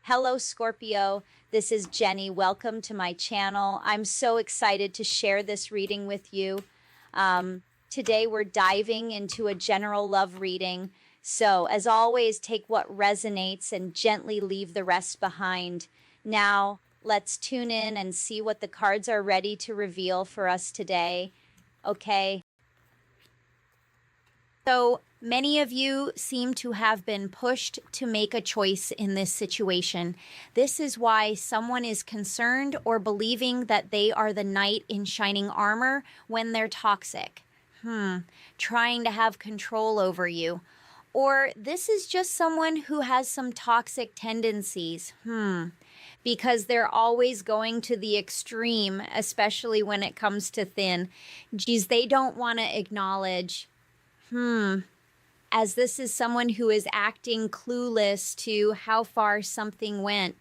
Hello, Scorpio. This is Jenny. Welcome to my channel. I'm so excited to share this reading with you. Today, we're diving into a general love reading. So, as always, take what resonates and gently leave the rest behind. Now, let's tune in and see what the cards are ready to reveal for us today. Okay. So many of you seem to have been pushed to make a choice in this situation. This is why someone is concerned or believing that they are the knight in shining armor when they're toxic. Trying to have control over you. Or this is just someone who has some toxic tendencies. Because they're always going to the extreme, especially when it comes to thin. Geez, they don't want to acknowledge as this is someone who is acting clueless to how far something went.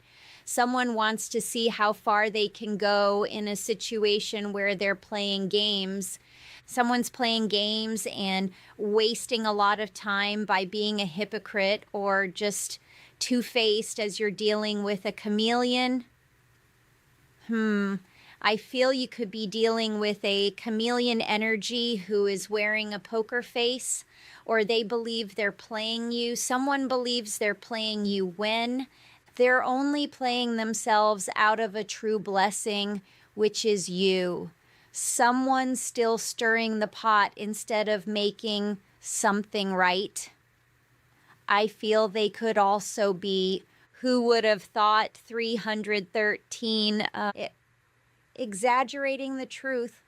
Someone wants to see how far they can go in a situation where they're playing games. Someone's playing games and wasting a lot of time by being a hypocrite or just two-faced as you're dealing with a chameleon. I feel you could be dealing with a chameleon energy who is wearing a poker face, or they believe they're playing you. Someone believes they're playing you when they're only playing themselves out of a true blessing, which is you. Someone's still stirring the pot instead of making something right. I feel they could also be, who would have thought 313, exaggerating the truth.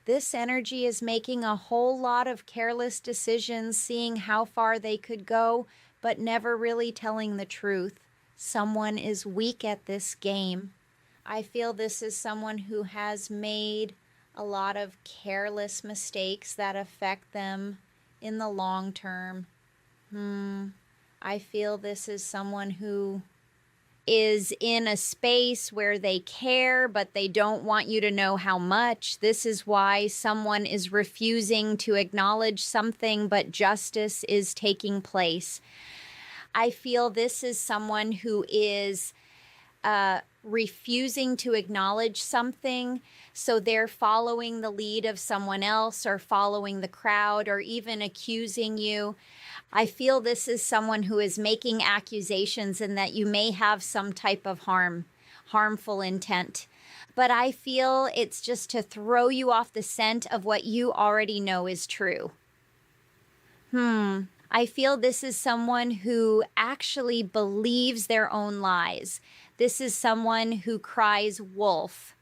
This energy is making a whole lot of careless decisions, seeing how far they could go, but never really telling the truth. Someone is weak at this game. I feel this is someone who has made a lot of careless mistakes that affect them in the long term. I feel this is someone who is in a space where they care, but they don't want you to know how much. This is why someone is refusing to acknowledge something, but justice is taking place. I feel this is someone who is refusing to acknowledge something, so they're following the lead of someone else or following the crowd or even accusing you. I feel this is someone who is making accusations and that you may have some type of harmful intent. But I feel it's just to throw you off the scent of what you already know is true. I feel this is someone who actually believes their own lies. This is someone who cries wolf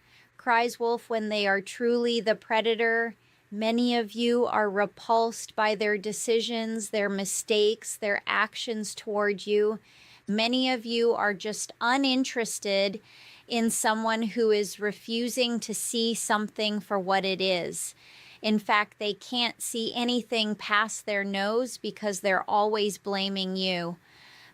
when they are truly the predator. Many of you are repulsed by their decisions, their mistakes, their actions toward you. Many of you are just uninterested in someone who is refusing to see something for what it is. In fact, they can't see anything past their nose because they're always blaming you.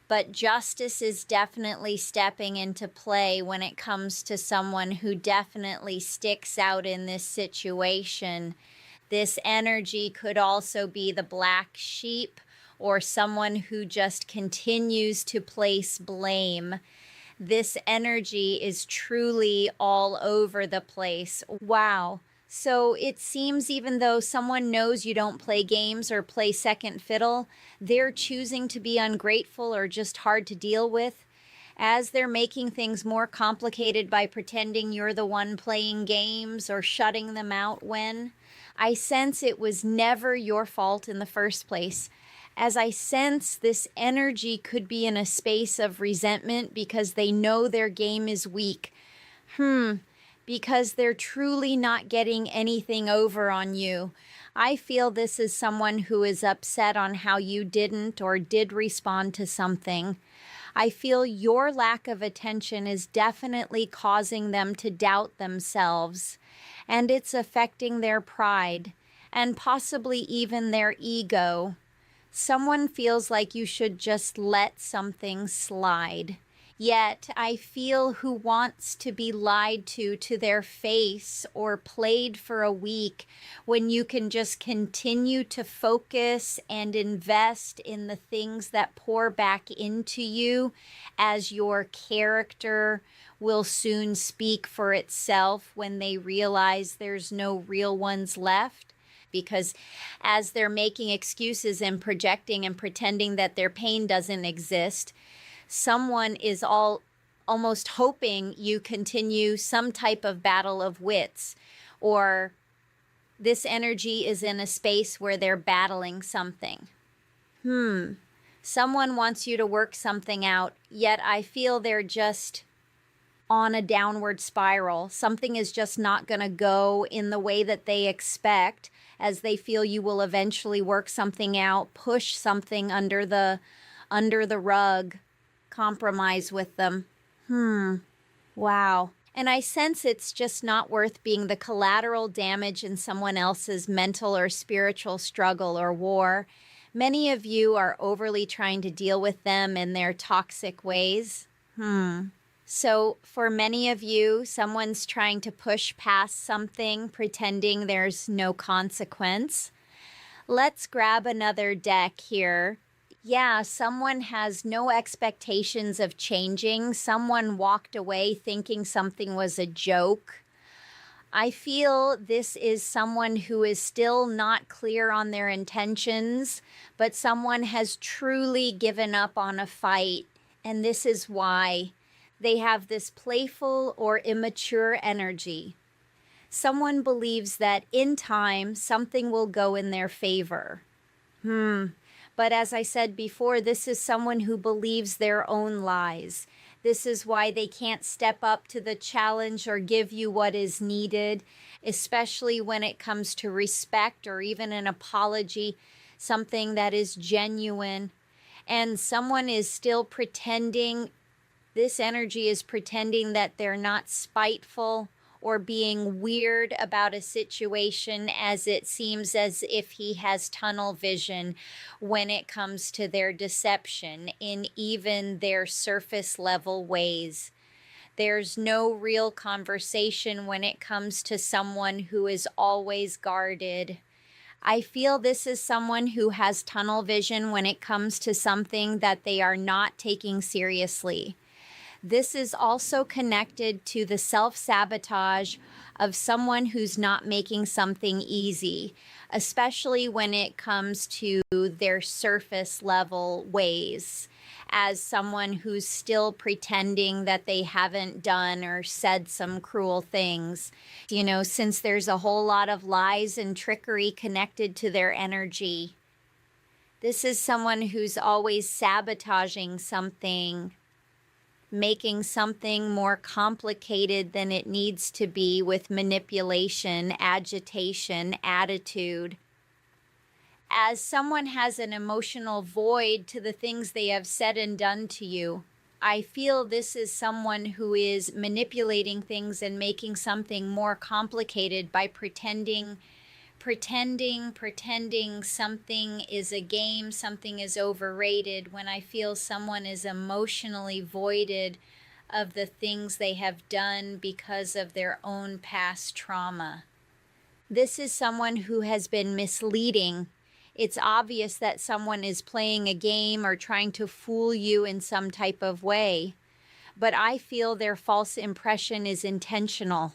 But justice is definitely stepping into play when it comes to someone who definitely sticks out in this situation. This energy could also be the black sheep or someone who just continues to place blame. This energy is truly all over the place. Wow. So it seems even though someone knows you don't play games or play second fiddle, they're choosing to be ungrateful or just hard to deal with, as they're making things more complicated by pretending you're the one playing games or shutting them out when I sense it was never your fault in the first place. As I sense this energy could be in a space of resentment because they know their game is weak. Because they're truly not getting anything over on you. I feel this is someone who is upset on how you didn't or did respond to something. I feel your lack of attention is definitely causing them to doubt themselves, and it's affecting their pride and possibly even their ego. Someone feels like you should just let something slide. Yet I feel who wants to be lied to their face or played for a week when you can just continue to focus and invest in the things that pour back into you, as your character will soon speak for itself when they realize there's no real ones left. Because as they're making excuses and projecting and pretending that their pain doesn't exist, someone is almost hoping you continue some type of battle of wits, or this energy is in a space where they're battling something. Someone wants you to work something out, yet I feel they're just on a downward spiral. Something is just not going to go in the way that they expect, as they feel you will eventually work something out, push something under the rug, compromise with them. Wow. And I sense it's just not worth being the collateral damage in someone else's mental or spiritual struggle or war. Many of you are overly trying to deal with them in their toxic ways. So for many of you, someone's trying to push past something, pretending there's no consequence. Let's grab another deck here. Yeah, someone has no expectations of changing. Someone walked away thinking something was a joke. I feel this is someone who is still not clear on their intentions, but someone has truly given up on a fight, and this is why. They have this playful or immature energy. Someone believes that in time, something will go in their favor. But as I said before, this is someone who believes their own lies. This is why they can't step up to the challenge or give you what is needed, especially when it comes to respect or even an apology, something that is genuine. And someone is still pretending. This energy is pretending that they're not spiteful or being weird about a situation, as it seems as if he has tunnel vision when it comes to their deception in even their surface level ways. There's no real conversation when it comes to someone who is always guarded. I feel this is someone who has tunnel vision when it comes to something that they are not taking seriously. This is also connected to the self-sabotage of someone who's not making something easy, especially when it comes to their surface level ways, as someone who's still pretending that they haven't done or said some cruel things. You know, since there's a whole lot of lies and trickery connected to their energy. This is someone who's always sabotaging something, making something more complicated than it needs to be with manipulation, agitation, attitude. As someone has an emotional void to the things they have said and done to you, I feel this is someone who is manipulating things and making something more complicated by pretending something is a game, something is overrated, when I feel someone is emotionally voided of the things they have done because of their own past trauma. This is someone who has been misleading. It's obvious that someone is playing a game or trying to fool you in some type of way, but I feel their false impression is intentional,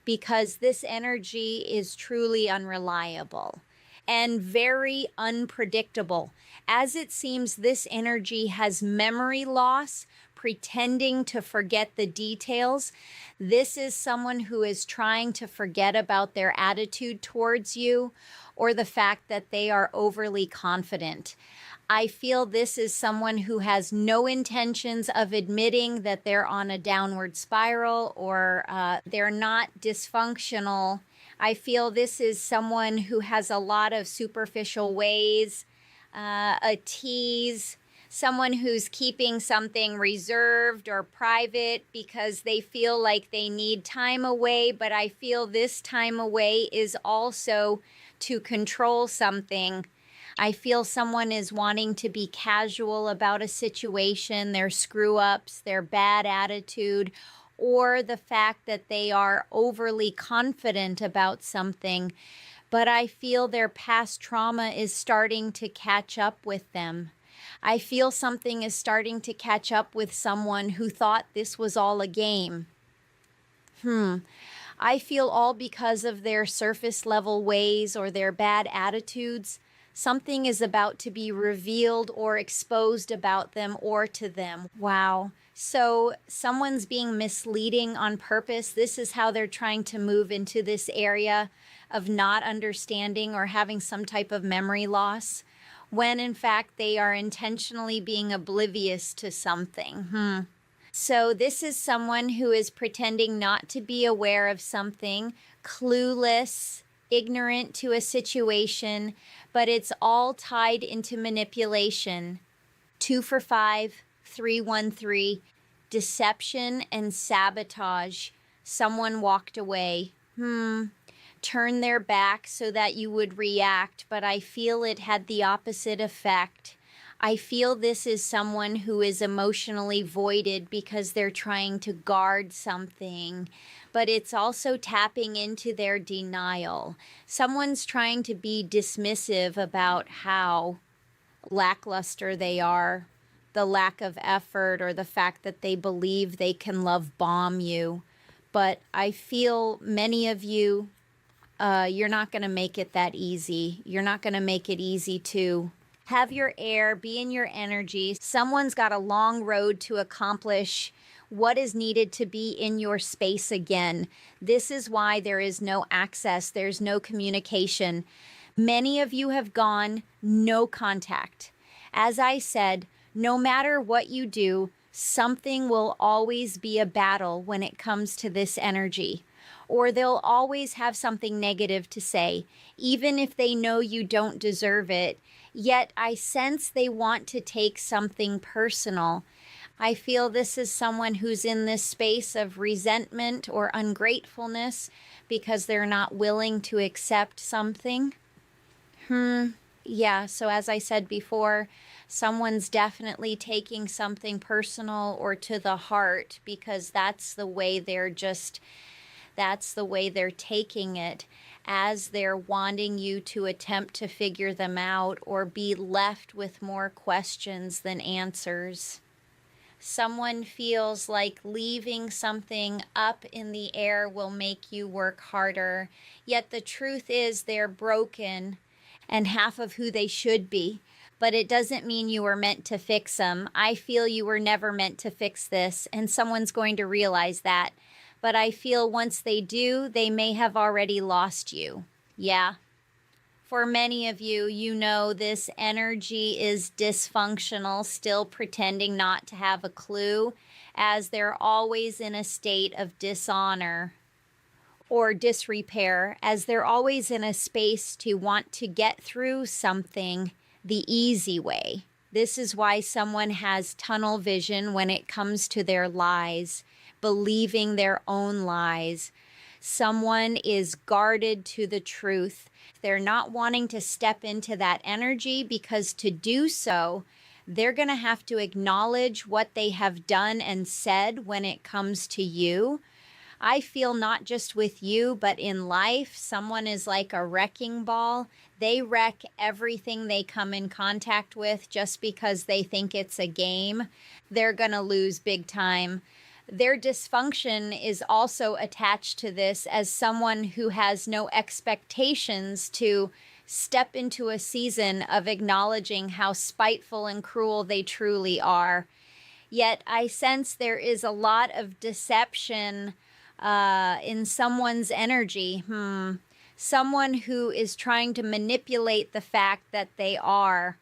because this energy is truly unreliable and very unpredictable. As it seems, this energy has memory loss, pretending to forget the details. This is someone who is trying to forget about their attitude towards you or the fact that they are overly confident. I feel this is someone who has no intentions of admitting that they're on a downward spiral or they're not dysfunctional. I feel this is someone who has a lot of superficial ways, a tease, someone who's keeping something reserved or private because they feel like they need time away, but I feel this time away is also to control something. I feel someone is wanting to be casual about a situation, their screw ups, their bad attitude, or the fact that they are overly confident about something. But I feel their past trauma is starting to catch up with them. I feel something is starting to catch up with someone who thought this was all a game. I feel all because of their surface level ways or their bad attitudes. Something is about to be revealed or exposed about them or to them. Wow. So someone's being misleading on purpose. This is how they're trying to move into this area of not understanding or having some type of memory loss, when in fact they are intentionally being oblivious to something. So this is someone who is pretending not to be aware of something, clueless, ignorant to a situation, but it's all tied into manipulation. 2 for 5, 313, deception and sabotage. Someone walked away. Turn their back so that you would react, but I feel it had the opposite effect. I feel this is someone who is emotionally voided because they're trying to guard something, but it's also tapping into their denial. Someone's trying to be dismissive about how lackluster they are, the lack of effort, or the fact that they believe they can love bomb you. But I feel many of you, you're not going to make it that easy. You're not going to make it easy to have your air, be in your energy. Someone's got a long road to accomplish what is needed to be in your space again. This is why there is no access, there's no communication. Many of you have gone no contact. As I said, no matter what you do, something will always be a battle when it comes to this energy. Or they'll always have something negative to say, even if they know you don't deserve it. Yet I sense they want to take something personal. I feel this is someone who's in this space of resentment or ungratefulness because they're not willing to accept something. Yeah, so as I said before, someone's definitely taking something personal or to the heart because that's the way they're taking it, as they're wanting you to attempt to figure them out or be left with more questions than answers. Someone feels like leaving something up in the air will make you work harder, yet the truth is they're broken and half of who they should be. But it doesn't mean you were meant to fix them. I feel you were never meant to fix this, and someone's going to realize that. But I feel once they do, they may have already lost you. Yeah. For many of you, you know this energy is dysfunctional, still pretending not to have a clue, as they're always in a state of dishonor or disrepair, as they're always in a space to want to get through something the easy way. This is why someone has tunnel vision when it comes to their lies, believing their own lies. Someone is guarded to the truth. They're not wanting to step into that energy because to do so, they're going to have to acknowledge what they have done and said when it comes to you. I feel not just with you, but in life, someone is like a wrecking ball. They wreck everything they come in contact with just because they think it's a game. They're going to lose big time. Their dysfunction is also attached to this as someone who has no expectations to step into a season of acknowledging how spiteful and cruel they truly are. Yet I sense there is a lot of deception in someone's energy. Someone who is trying to manipulate the fact that they are.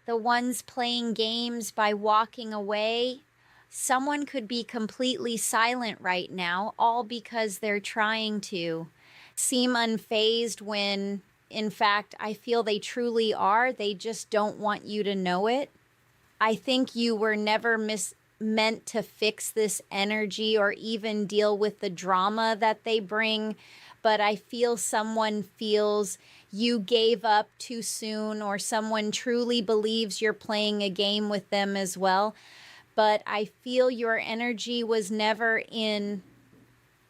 The ones playing games by walking away. Someone could be completely silent right now, all because they're trying to seem unfazed when, in fact, I feel they truly are. They just don't want you to know it. I think you were never meant to fix this energy or even deal with the drama that they bring, but I feel someone feels you gave up too soon, or someone truly believes you're playing a game with them as well. But I feel your energy was never in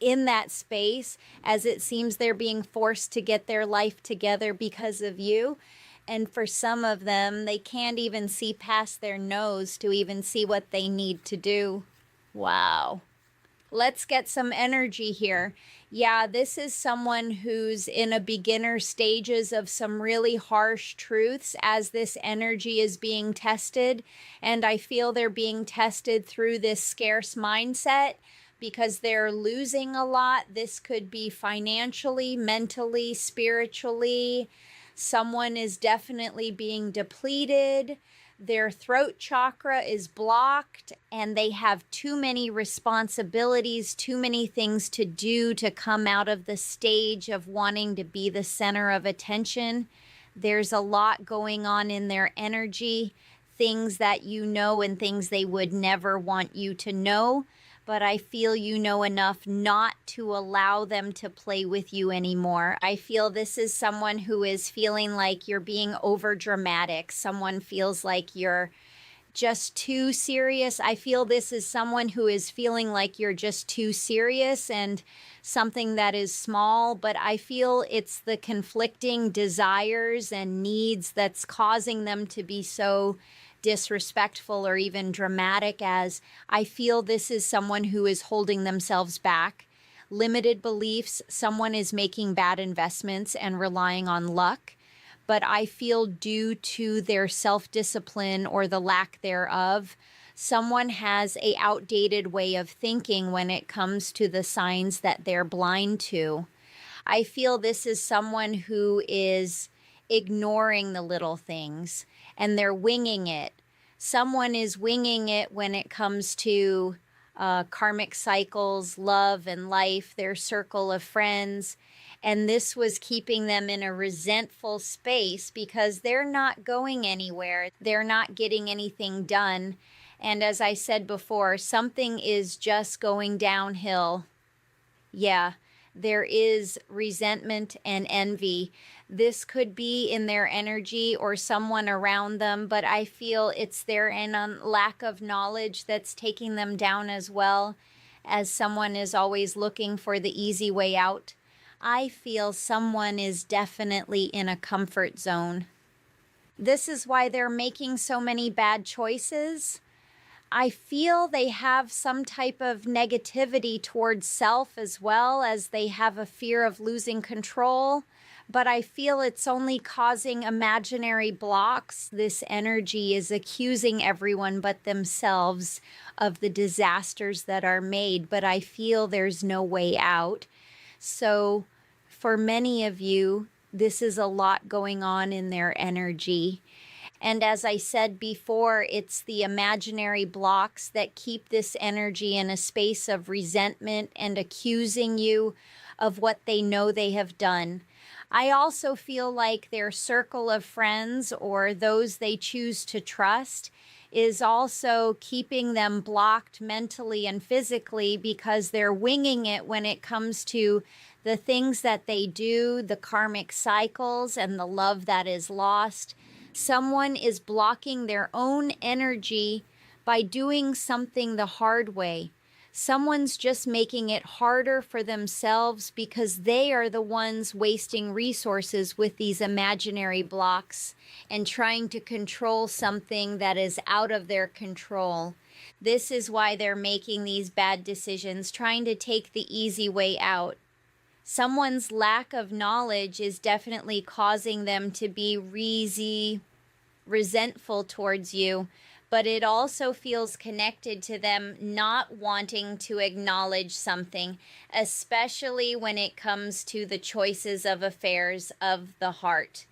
that space, as it seems they're being forced to get their life together because of you. And for some of them, they can't even see past their nose to even see what they need to do. Wow. Let's get some energy here. Yeah, this is someone who's in a beginner stages of some really harsh truths as this energy is being tested. And I feel they're being tested through this scarce mindset because they're losing a lot. This could be financially, mentally, spiritually. Someone is definitely being depleted. Their throat chakra is blocked, and they have too many responsibilities, too many things to do to come out of the stage of wanting to be the center of attention. There's a lot going on in their energy, things that you know and things they would never want you to know. But I feel you know enough not to allow them to play with you anymore. I feel this is someone who is feeling like you're being over dramatic. Someone feels like you're just too serious. I feel this is someone who is feeling like you're just too serious and something that is small, but I feel it's the conflicting desires and needs that's causing them to be so disrespectful or even dramatic, as I feel this is someone who is holding themselves back. Limited beliefs, someone is making bad investments and relying on luck. But I feel due to their self-discipline or the lack thereof, someone has a outdated way of thinking when it comes to the signs that they're blind to. I feel this is someone who is ignoring the little things and they're winging it. Someone is winging it when it comes to karmic cycles, love and life, their circle of friends. And this was keeping them in a resentful space because they're not going anywhere. They're not getting anything done. And as I said before, something is just going downhill. Yeah, there is resentment and envy. This could be in their energy or someone around them, but I feel it's their lack of knowledge that's taking them down, as well as someone is always looking for the easy way out. I feel someone is definitely in a comfort zone. This is why they're making so many bad choices. I feel they have some type of negativity towards self, as well as they have a fear of losing control. But I feel it's only causing imaginary blocks. This energy is accusing everyone but themselves of the disasters that are made. But I feel there's no way out. So for many of you, this is a lot going on in their energy. And as I said before, it's the imaginary blocks that keep this energy in a space of resentment and accusing you of what they know they have done. I also feel like their circle of friends or those they choose to trust is also keeping them blocked mentally and physically because they're winging it when it comes to the things that they do, the karmic cycles, and the love that is lost. Someone is blocking their own energy by doing something the hard way. Someone's just making it harder for themselves because they are the ones wasting resources with these imaginary blocks and trying to control something that is out of their control. This is why they're making these bad decisions, trying to take the easy way out. Someone's lack of knowledge is definitely causing them to be resentful towards you, but it also feels connected to them not wanting to acknowledge something, especially when it comes to the choices of affairs of the heart.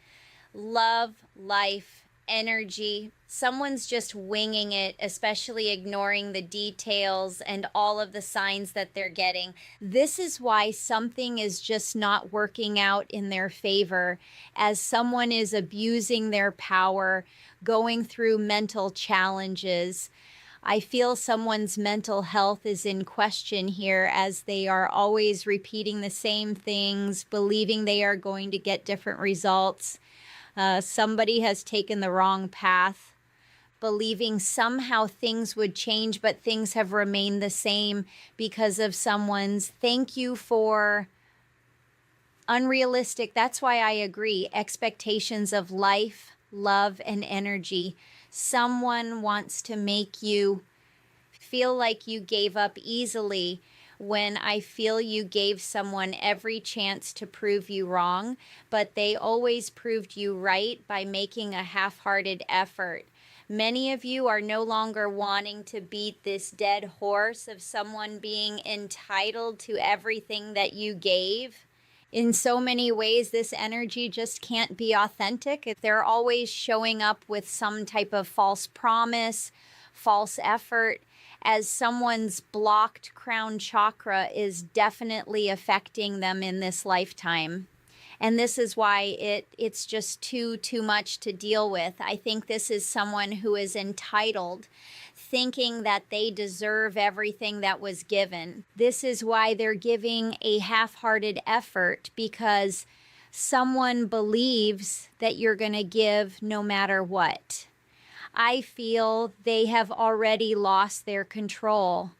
Love, life, energy. Someone's just winging it, especially ignoring the details and all of the signs that they're getting. This is why something is just not working out in their favor, as someone is abusing their power, going through mental challenges. I feel someone's mental health is in question here, as they are always repeating the same things, believing they are going to get different results. Somebody has taken the wrong path, believing somehow things would change, but things have remained the same because of someone's thank you for unrealistic. That's why I agree. Expectations of life, love, and energy. Someone wants to make you feel like you gave up easily, when I feel you gave someone every chance to prove you wrong, but they always proved you right by making a half-hearted effort. Many of you are no longer wanting to beat this dead horse of someone being entitled to everything that you gave. In so many ways, this energy just can't be authentic. They're always showing up with some type of false promise, false effort, as someone's blocked crown chakra is definitely affecting them in this lifetime. And this is why it's just too much to deal with. I think this is someone who is entitled, thinking that they deserve everything that was given. This is why they're giving a half-hearted effort, because someone believes that you're going to give no matter what. I feel they have already lost their control.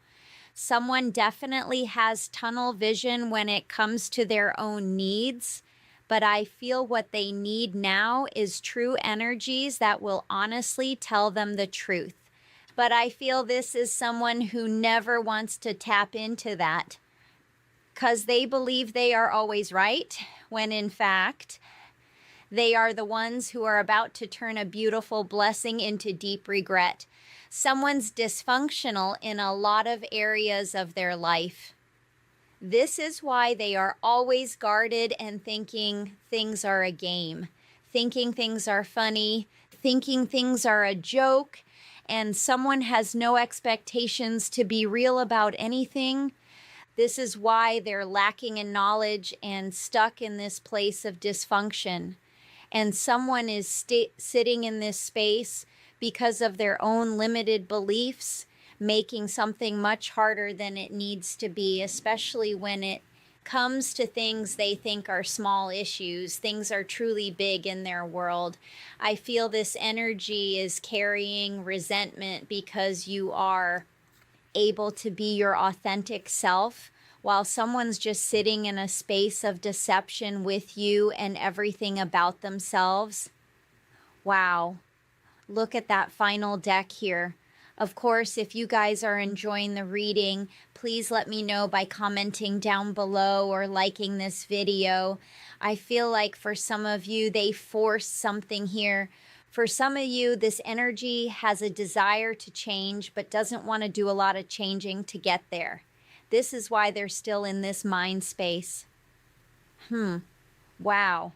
Someone definitely has tunnel vision when it comes to their own needs, but I feel what they need now is true energies that will honestly tell them the truth. But I feel this is someone who never wants to tap into that, because they believe they are always right, when in fact, they are the ones who are about to turn a beautiful blessing into deep regret. Someone's dysfunctional in a lot of areas of their life. This is why they are always guarded and thinking things are a game, thinking things are funny, thinking things are a joke, and someone has no expectations to be real about anything. This is why they're lacking in knowledge and stuck in this place of dysfunction. And someone is sitting in this space because of their own limited beliefs, making something much harder than it needs to be, especially when it comes to things they think are small issues. Things are truly big in their world. I feel this energy is carrying resentment because you are able to be your authentic self, while someone's just sitting in a space of deception with you and everything about themselves. Wow. Look at that final deck here. Of course, if you guys are enjoying the reading, please let me know by commenting down below or liking this video. I feel like for some of you, they forced something here. For some of you, this energy has a desire to change, but doesn't want to do a lot of changing to get there. This is why they're still in this mind space. Wow.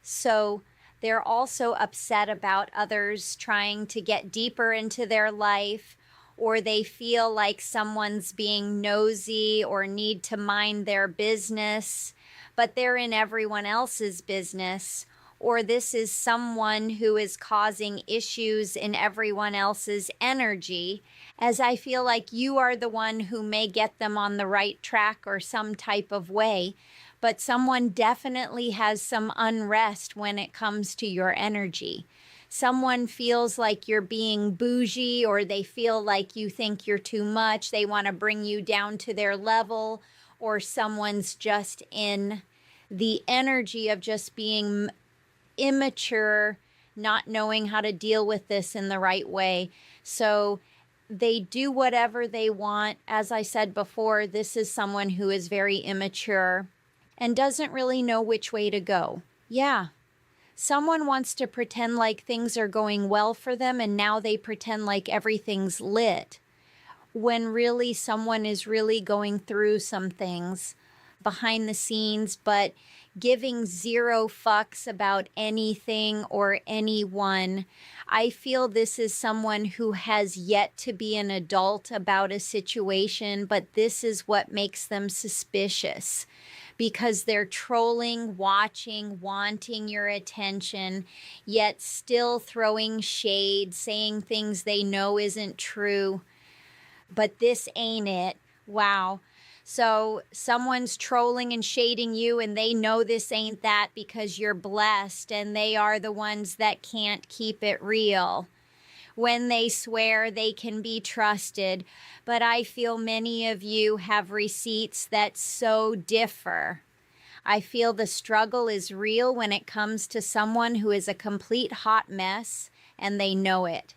So they're also upset about others trying to get deeper into their life, or they feel like someone's being nosy or need to mind their business, but they're in everyone else's business. Or this is someone who is causing issues in everyone else's energy, as I feel like you are the one who may get them on the right track or some type of way, but someone definitely has some unrest when it comes to your energy. Someone feels like you're being bougie, or they feel like you think you're too much. They want to bring you down to their level, or someone's just in the energy of just being immature, not knowing how to deal with this in the right way. So they do whatever they want. As I said before, this is someone who is very immature and doesn't really know which way to go. Yeah. Someone wants to pretend like things are going well for them, and now they pretend like everything's lit, when really someone is really going through some things behind the scenes, but giving zero fucks about anything or anyone. I feel this is someone who has yet to be an adult about a situation, but this is what makes them suspicious, because they're trolling, watching, wanting your attention, yet still throwing shade, saying things they know isn't true. But this ain't it. Wow. So someone's trolling and shading you, and they know this ain't that because you're blessed, and they are the ones that can't keep it real. When they swear, they can be trusted, but I feel many of you have receipts that so differ. I feel the struggle is real when it comes to someone who is a complete hot mess, and they know it.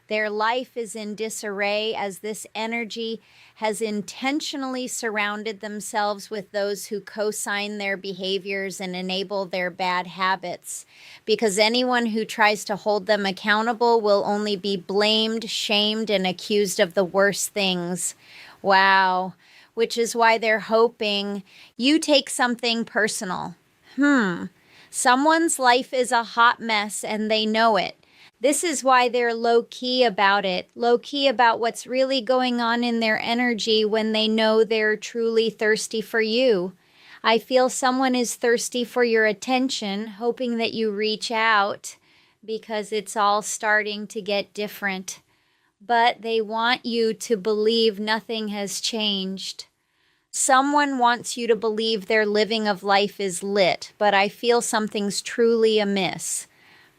Their life is in disarray as this energy has intentionally surrounded themselves with those who co-sign their behaviors and enable their bad habits. Because anyone who tries to hold them accountable will only be blamed, shamed, and accused of the worst things. Wow. Which is why they're hoping you take something personal. Someone's life is a hot mess and they know it. This is why they're low-key about it, low-key about what's really going on in their energy when they know they're truly thirsty for you. I feel someone is thirsty for your attention, hoping that you reach out because it's all starting to get different. But they want you to believe nothing has changed. Someone wants you to believe their living of life is lit, but I feel something's truly amiss.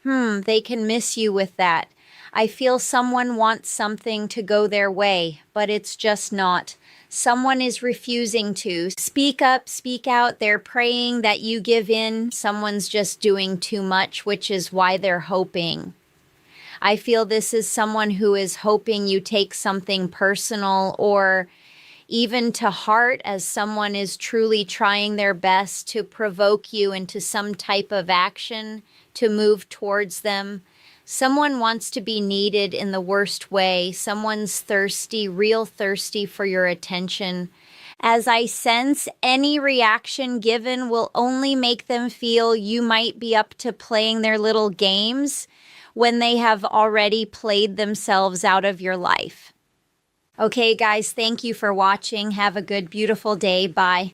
They can miss you with that. I feel someone wants something to go their way, but it's just not. Someone is refusing to. Speak up, speak out. They're praying that you give in. Someone's just doing too much, which is why they're hoping. I feel this is someone who is hoping you take something personal or even to heart, as someone is truly trying their best to provoke you into some type of action to move towards them. Someone wants to be needed in the worst way. Someone's thirsty, real thirsty for your attention. As I sense, any reaction given will only make them feel you might be up to playing their little games when they have already played themselves out of your life. Okay, guys, thank you for watching. Have a good, beautiful day. Bye.